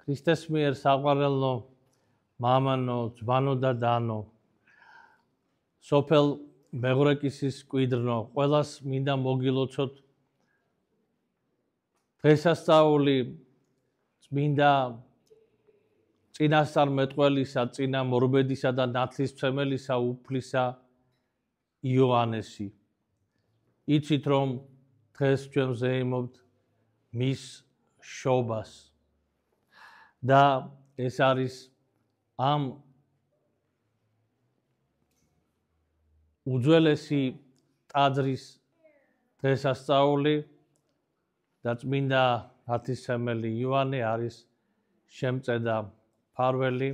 ქრისტეს მიერ საყვარელო მამანო, ძმანო და დანო, სოფელ მეღრეკისის კვიდრნო, ყველას მინდა მოგილოცოთ დღესასწაული წმინდა წინასწარმეტყველისა, წინა მორბედისა და ნათლისმცემელისა უფლისა იოანესი. იცით რომ დღეს ჩვენ ვზეიმობთ მის შობას და ეს არის ამ უძველესი ტაძრის დღესასწაული და წმინდა ნათლისმცემელი იოანე არის შემწედა მფარველი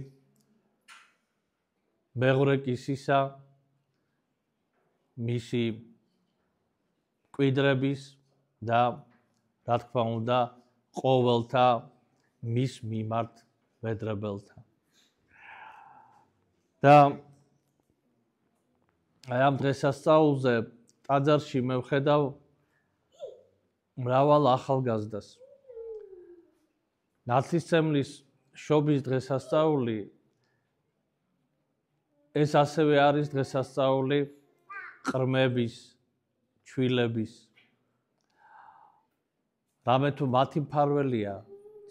მეღრეკისისა მისი კვიდრების და რა თქმა უნდა ყოველთა მის მიმართ მედრებელთა. და ამ დღესასწაულზე ტაძარში მე ვხედავ მრავალ ახალგაზრდას. ნათლისმცემლის შობის დღესასწაული ეს ასევე არის დღესასწაული ყრმების, ჩვილების. რამე თუ მათი მფარველია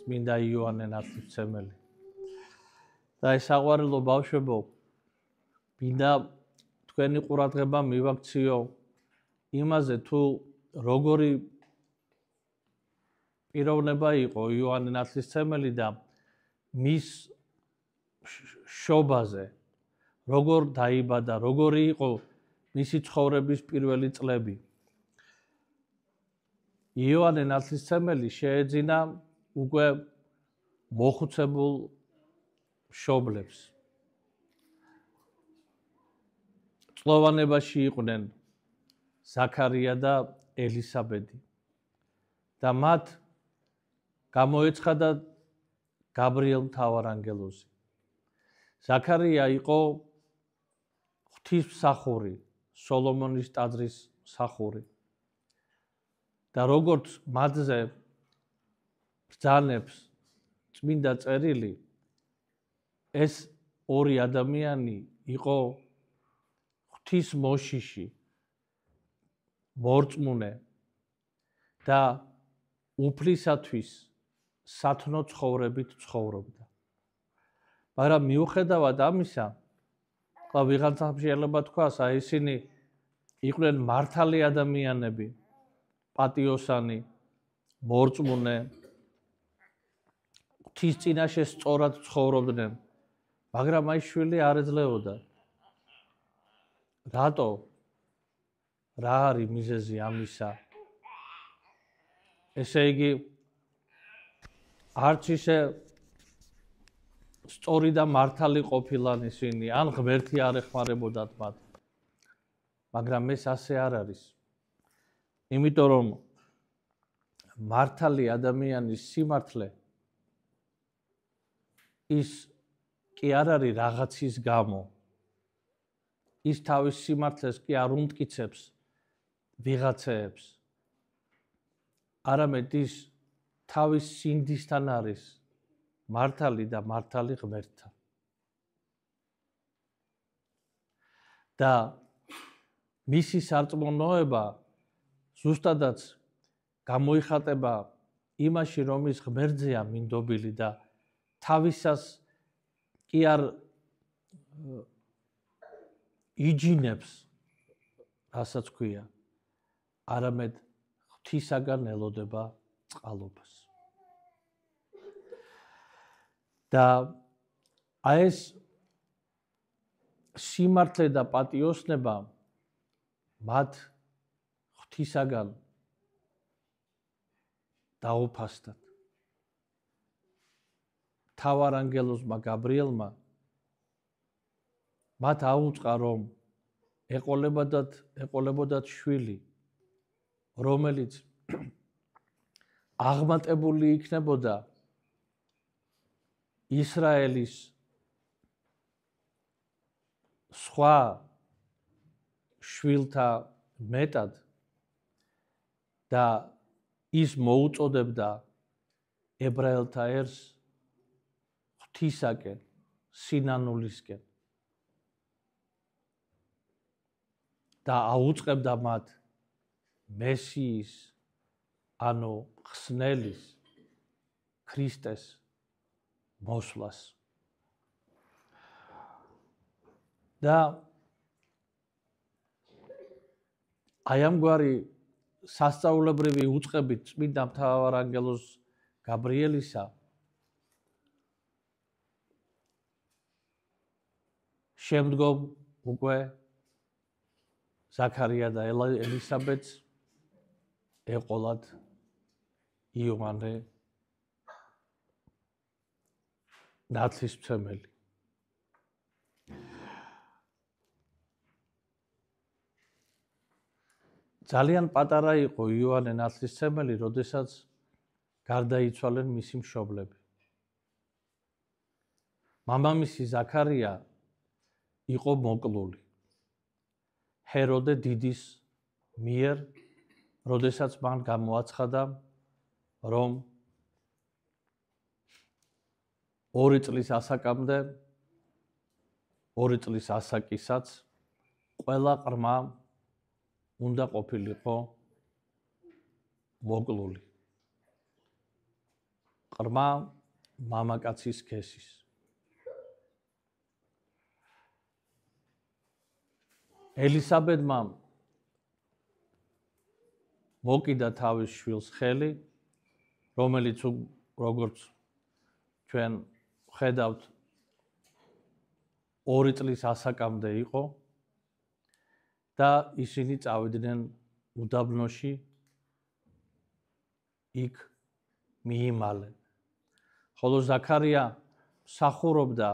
წმინდა იოანე ნათლისმცემელი. და ეს საყვარელო ბავშვებო, მინდა თქვენი ყურადღება მივაქციო იმაზე თუ როგორი პიროვნება იყო იოანე ნათლისმცემელი და მის შობაზე როგორ დაიბადა, როგორი იყო მისი ცხოვრების პირველი წლები. იოანე ნათლისმცემელი შეეძინა უკვე მოხუცებულ მშობლებს. წლოვანებაში იყვნენ ზაქარია და ელისაბედი და მათ გამოეცხადა გაბრიელ მთავარანგელოზი. ზაქარია იყო ღვთისმსახური, სოლომონის ტაძრის მსახური. და როგორც მათზე ბრძანებს წმინდა წერილი, ეს ორი ადამიანი იყო ღვთის მოშიში, მორწმუნე და უფლისათვის სათნო ცხოვრებით ცხოვრობდა. მაგრამ მიუხედავად ამისა, ვიღაცამ შეიძლება თქვას, აი ისინი იყვნენ მართალი ადამიანები, პატიოსანი, მორწმუნე, ღვთის წინაშე სწორად ცხოვრობდნენ, მაგრამ აი შვილი არ ეძლეოდა. რატო? რა არის მიზეზი ამისა? ესე იგი, არც ისე სწორი და მართალი ყოფილან ისინი, ან ღმერთი არ ეხმარებოდათ მათ. მაგრამ ეს ასე არ არის. იმიტომ რომ მართალი ადამიანის სიმართლე ის კი არ არის რაღაცის გამო. ის თავის სიმართლეს კი არ უმტკიცებს ვიღაცეებს. არამედ ის თავის სინდისთან არის მართალი და მართალი ღმერთთან. და მისი სარწმუნოება ზუსტადაც გამოიხატება იმაში, რომ ის ღმერთზეა მინდობილი და თავისას კი არ იჯინებს, რასაც ქვია, არამედ ღვთისაგან ელოდება წყალობას. და აი ეს სიმართლე და პატიოსნება მათ ღვთისაგან დაუფასდათ. მთავარანგელოზმა გაბრიელმა მათ აუწყა, რომ ეყოლებოდათ შვილი, რომელიც აღმატებული იქნებოდა ისრაელის სხვა შვილთა მეტად და ის მოუწოდებდა ებრაელთა ერს ღვთისაკენ, სინანულისკენ და აუწყებდა მათ მესიის, ანუ ხსნელის, ქრისტეს მოსვლას. და აი ამგვარი სასწაულებრივი უწყებით წმინდა მთავარანგელოზ გაბრიელისა შემდგომ უკვე ზაქარია და ელისაბედს ეყოლათ იოანე ნათლისმცემელი. ძალიან პატარა იყო იოანე ნათლისმცემელი, როდესაც გარდაიცვალნენ მისი მშობლები. მამამისი ზაქარია იყო მოკლული ჰეროდე დიდის მიერ, როდესაც მან გამოაცხადა, რომ 2 წლის ასაკამდე, 2 წლის ასაკისაც ყველა ყრმა უნდა ყოფილიყო მოკლული. ყრმა მამაკაცის სქესის. ელისაბედმა მოკიდა თავის შვილს ხელი, რომელიც როგორც ჩვენ ხედავთ 2 წლის ასაკამდე იყო და ისინი წავიდნენ უდაბნოში, იქ მიიმალნენ. ხოლო ზაქარია მსახურობდა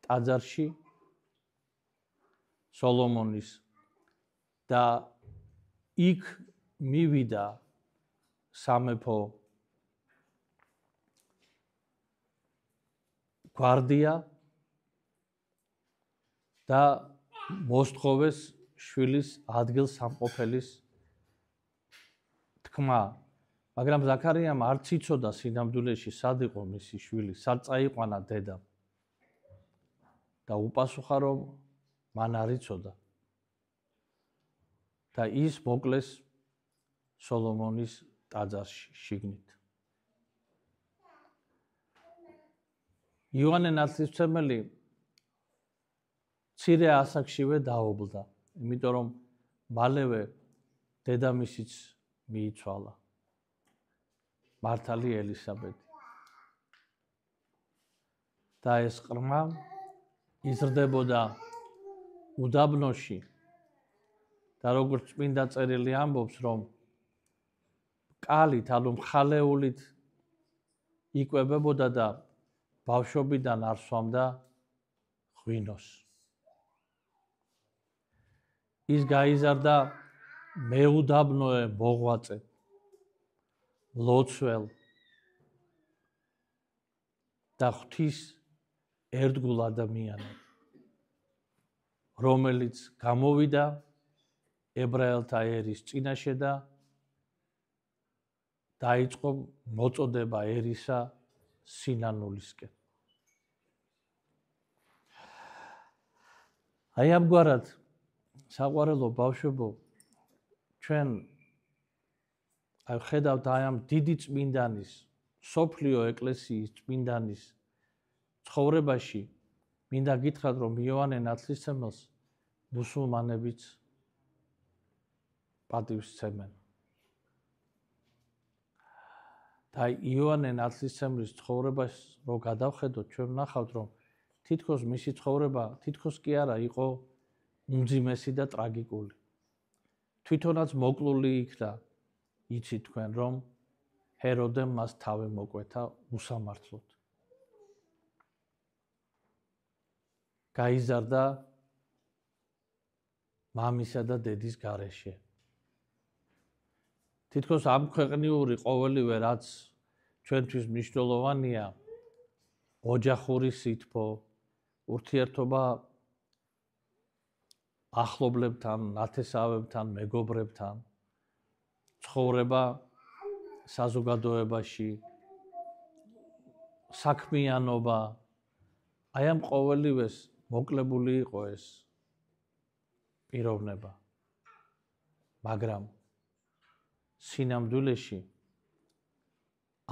ტაძარში სოლომონის და იქ მივიდა სამეფო გვარდია და მოსთხოვეს შვილის ადგილსამყოფელის თქმა. მაგრამ ზაქარიამ არც იცოდა სინამდვილეში სად იყო მისი შვილი, სად წაიყვანა დედამ. და უპასუხა, რომ მან არ იცოდა. და ის მოკლეს სოლომონის ტაძარში შიგნით. იოანე ნათლისმცემელი მცირე ასაკშივე დაობლდა, იმიტომ რომ მალევე დედამისიც მიიცვალა, მართალი ელისაბედი. და ეს ყრმა იზრდებოდა უდაბნოში და როგორც წმინდა წერილი ამბობს, რომ კალით, ანუ მხალეულით იკვებებოდა და ბავშვობიდან არ სვამდა ღვინოს. ის გაიზარდა მეუდაბნოე მოღვაწე, ლოცველ და ღვთის ერთგულ ადამიანად, რომელიც გამოვიდა ებრაელთა ერის წინაშე და დაიწყო მოწოდება ერისა სინანულისკენ. აი ამგვარად საყვარელო ბავშვებო, ჩვენ აი ხედავთ აი ამ დიდი წმინდანის, სოფლიო ეკლესიის წმინდანის ცხოვრებაში, მინდა გითხრათ, რომ იოანე ნათლისმცემელს მუსულმანებიც პატივს სცემენ. და იოანე ნათლისმცემლის ცხოვრებას რო გადავხედოთ, ჩვენ ვნახავთ, რომ თითქოს მისი ცხოვრება თითქოს კი არა იყო უმძიმესი და ტრაგიკული. თვითონაც მოკლული იქნა, იცით თქვენ, რომ ჰეროდემ მას თავი მოკვეთა უსამართლოდ. გაიზარდა მამისა და დედის გარეშე. თითქოს ამ ქვეყნიური ყოველივე, რაც ჩვენთვის მნიშვნელოვანია, ოჯახური სითბო, ურთიერთობა ახლობლებთან, ნათესავებთან, მეგობრებთან, ცხოვრება საზოგადოებაში, საქმიანობა, აი ამ ყოველივეს მოკლებული იყო ეს პიროვნება. მაგრამ სინამდვილეში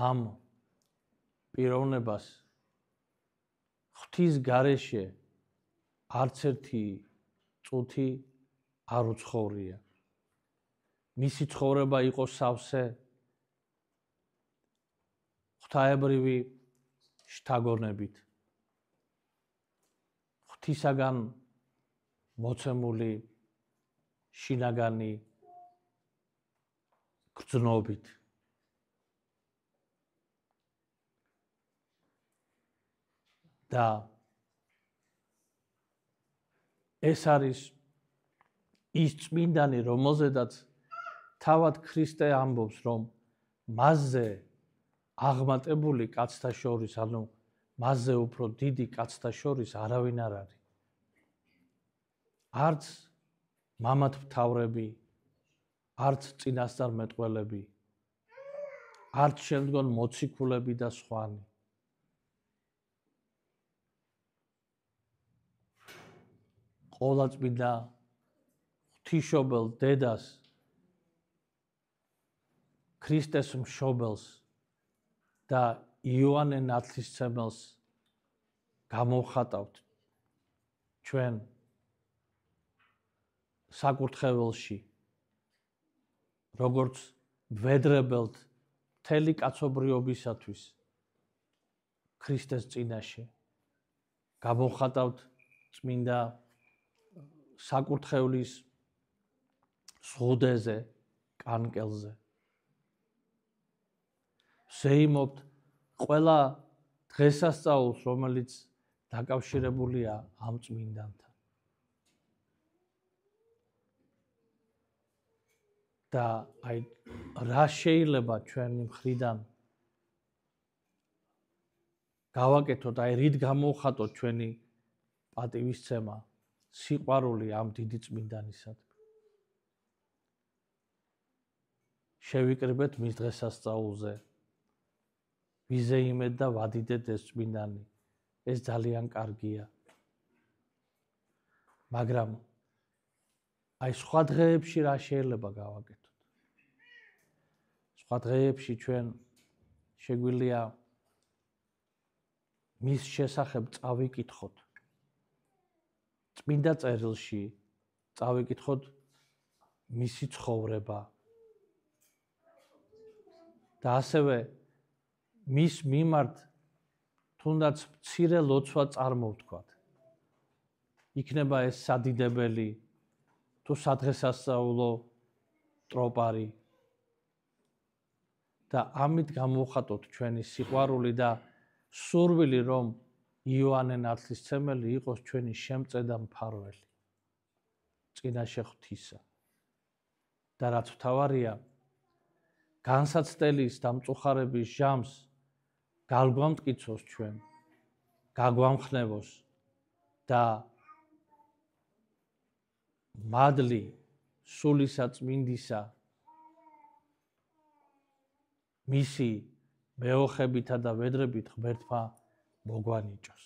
ამ პიროვნებას ღვთის გარეშე არც ერთი წუთი არ უცხოვრია. მისი ცხოვრება იყო სავსე ღვთაებრივი შთაგონებით, ღვთისაგან მოცემული შინაგანი გრძნობით. და ეს არის ის წმინდანი, რომელზედაც თავად ქრისტე ამბობს, რომ მასზე აღმატებული კაცთა შორის, ანუ მასზე უფრო დიდი კაცთა შორის არავინ არ არის. არც მამათმთავრები, არც წინასწარმეტყველები, არც შემდგომ მოციქულები და სხვანი. ყოვლადწმინდა ღვთისმშობელ დედას, ქრისტეს მშობელს და იოანე ნათლისმცემელს გამოვხატავთ ჩვენ საკურთხეველში, როგორც ვედრებელთ მთელი კაცობრიობისათვის ქრისტეს წინაშე. გამოვხატავთ წმინდა საკურთხევლის ზღუდეზე, კანკელზე. ვსეიმობთ ყველა დღესასწაულს, რომელიც დაკავშირებულია ამ წმინდანთან. და აი რა შეიძლება ჩვენი მხრიდან გავაკეთოთ, აი რით გამოვხატოთ ჩვენი პატივისცემა, სიყვარული ამ დიდი წმინდანისადმი. შევიკრიბეთ მის დღესასწაულზე, ვიზეიმეთ და ვადიდეთ ეს წმინდანი. ეს ძალიან კარგია. მაგრამ აი სხვა დღეებში რა შეიძლება გავაკეთოთ? სხვა დღეებში ჩვენ შეგვიძლია მის შესახებ წავიკითხოთ. წმინდა წერილში წავიკითხოთ მისი ცხოვრება და ასევე მის მიმართ თუნდაც მცირე ლოცვა წარმოვთქვათ. იქნება ეს სადიდებელი თუ სადღესასწაულო ტროპარი და ამით გამოვხატოთ ჩვენი სიყვარული და სურვილი, რომ იოანე ნათლისმცემელი იყოს ჩვენი შემწე და მფარველი წინაშე ღვთისა. და რაც მთავარია, განსაცდელის და მწუხარების ჟამს გაგვამტკიცოს ჩვენ, გაგვამხნევოს და მადლი სულისა წმინდისა მისი მეოხებითა და ვედრებით ღმერთმა მოგვანიჭოს.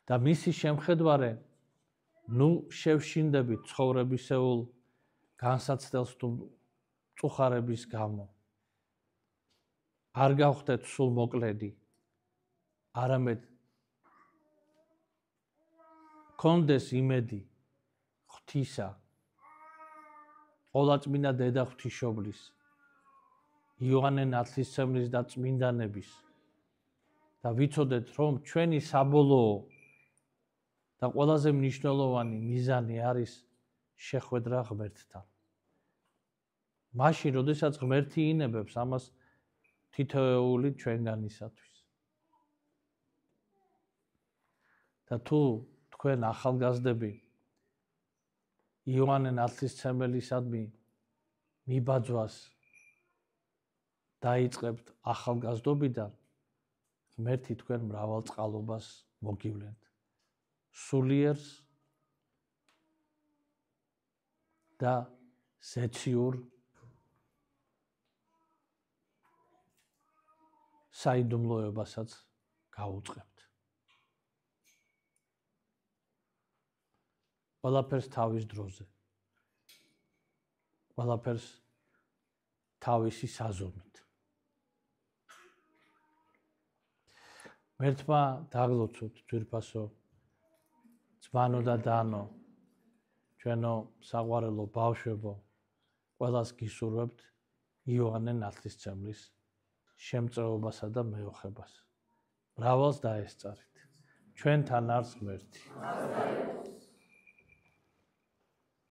და მისი შემხედვარე ნუ შევშინდებით ცხოვრებისეულ განსაცდელს თუ მწუხარების გამო. არ გავხდეთ სულ მოკლედი, არამედ გქონდეს იმედი ღვთისა, ყოვლადწმინდა დედა ღვთისმშობლის, იოანე ნათლისმცემლის და წმინდანების და ვიცოდეთ, რომ ჩვენი საბოლოო და ყველაზე მნიშვნელოვანი მიზანი არის შეხვედრა ღმერთთან. მაშინ, როდესაც ღმერთი ინებებს ამას თითოეული ჩვენგანისათვის. და თუ თქვენ ახალგაზრდები იოანე ნათლისმცემელისადმი მიბაძვას დაიწყებთ ახალგაზრდობიდან, ღმერთი თქვენ მრავალწყალობას მოგივლენთ. სულიერს და ზეციურ საიდუმლოებასაც გაუწყებთ. ყველაფერს თავის დროზე. ყველაფერს თავისი საზომით. მერთმა დაგლოცოთ ძვირფასო ძმანო და დანო, ჩვენო საყვარელო ბავშვებო, ყველას გისურვებთ იოანე ნათლისმცემლის შემწეობასა და მეოხებას. მრავალს დაესწარით. ჩვენთან არს ღმერთი.